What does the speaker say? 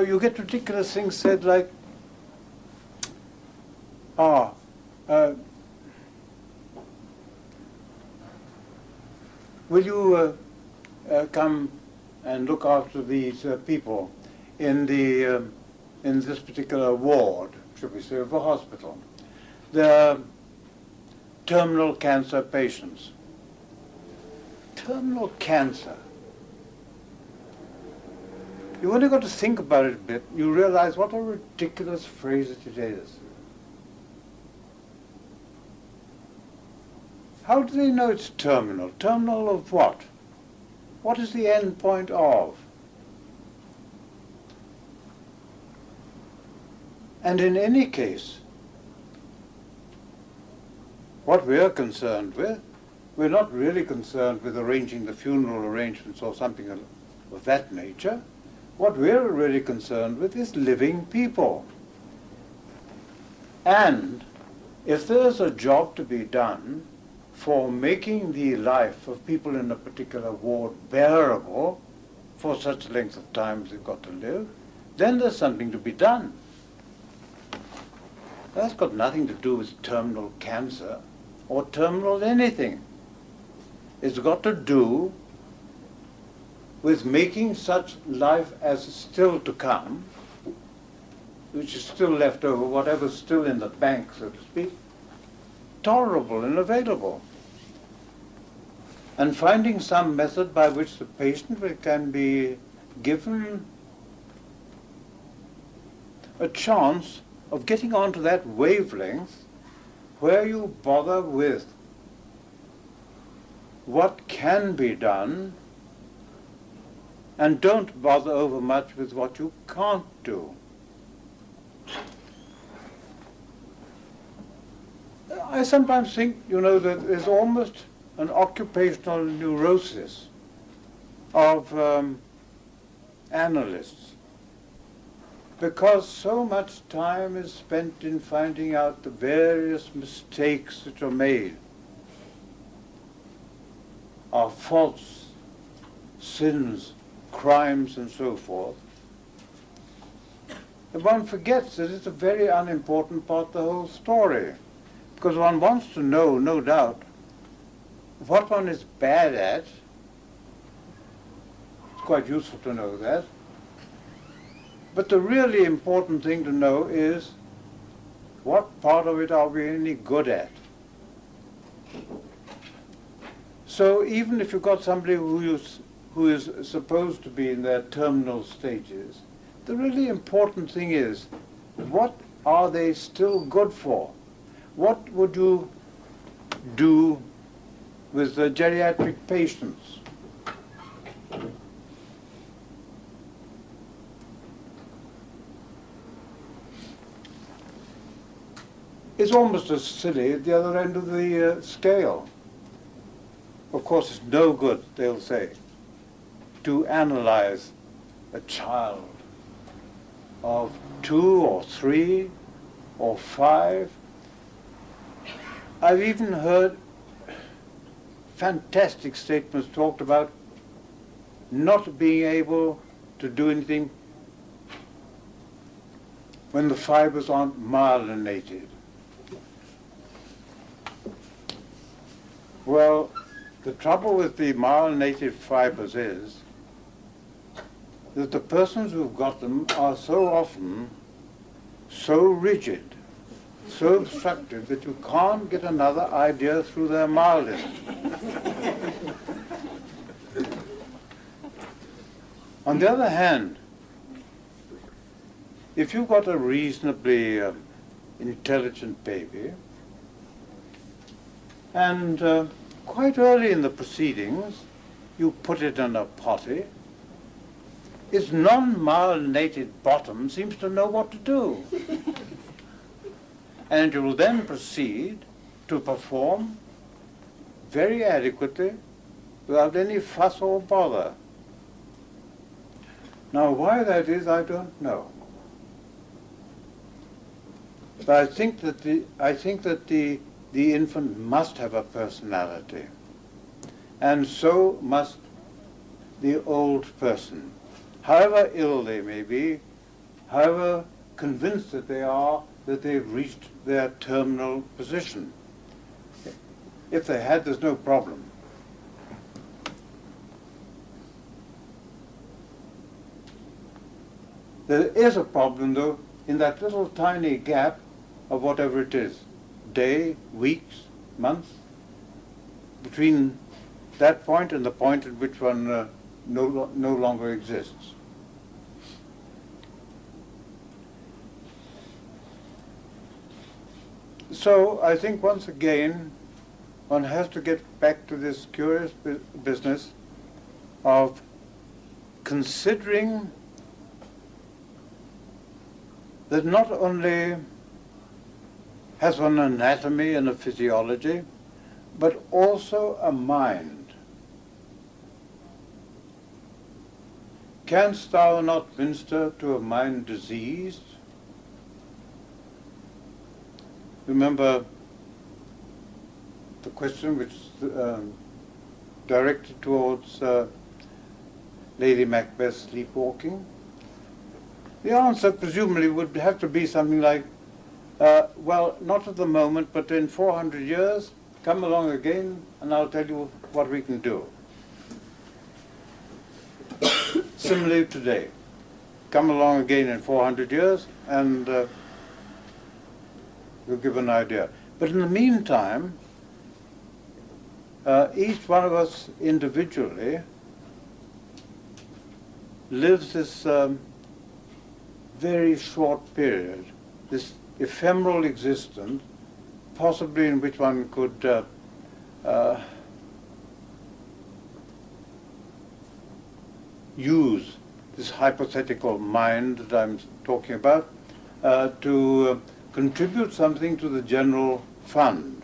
you get ridiculous things said like, will you come and look after these people in this particular ward, should we say, of a hospital? They're terminal cancer patients. Terminal cancer. You only got to think about it a bit, you realize what a ridiculous phrase it is. How do they know it's terminal? Terminal of what? What is the end point of? And in any case, what we're concerned with, we're not really concerned with arranging the funeral arrangements or something of that nature. What we're really concerned with is living people. And if there's a job to be done for making the life of people in a particular ward bearable for such a length of time as they've got to live, then there's something to be done. That's got nothing to do with terminal cancer or terminal anything. It's got to do with making such life as is still to come, which is still left over, whatever's still in the bank, so to speak, tolerable and available. And finding some method by which the patient can be given a chance of getting onto that wavelength where you bother with what can be done and don't bother over much with what you can't do. I sometimes think, you know, that there's almost an occupational neurosis of analysts, because so much time is spent in finding out the various mistakes that are made, are faults, sins, crimes, and so forth, that one forgets that it's a very unimportant part of the whole story, because one wants to know, no doubt, what one is bad at. It's quite useful to know that. But the really important thing to know is what part of it are we any good at. So even if you've got somebody who is supposed to be in their terminal stages, the really important thing is, what are they still good for? What would you do with the geriatric patients? It's almost as silly at the other end of the scale. Of course, it's no good, they'll say, to analyze a child of 2 or 3 or 5. I've even heard fantastic statements talked about not being able to do anything when the fibers aren't myelinated. Well, the trouble with the myelinated fibers is that the persons who've got them are so often so rigid, so obstructed, that you can't get another idea through their myelin. On the other hand, if you've got a reasonably intelligent baby, and quite early in the proceedings, you put it in a potty, its non-myelinated bottom seems to know what to do. And you will then proceed to perform very adequately without any fuss or bother. Now, why that is, I don't know. But I think that the infant must have a personality, and so must the old person. However ill they may be, however convinced that they are that they've reached their terminal position. If they had, there's no problem. There is a problem, though, in that little tiny gap of whatever it is, day, weeks, months, between that point and the point at which one no longer exists. So I think once again one has to get back to this curious business of considering that not only has one an anatomy and a physiology, but also a mind. Canst thou not minister to a mind diseased? Remember the question which directed towards Lady Macbeth's sleepwalking? The answer presumably would have to be something like, well, not at the moment, but in 400 years, come along again and I'll tell you what we can do. Similarly today, come along again in 400 years and we'll give an idea. But in the meantime, each one of us individually lives this very short period, this ephemeral existence, possibly in which one could use this hypothetical mind that I'm talking about to contribute something to the general fund.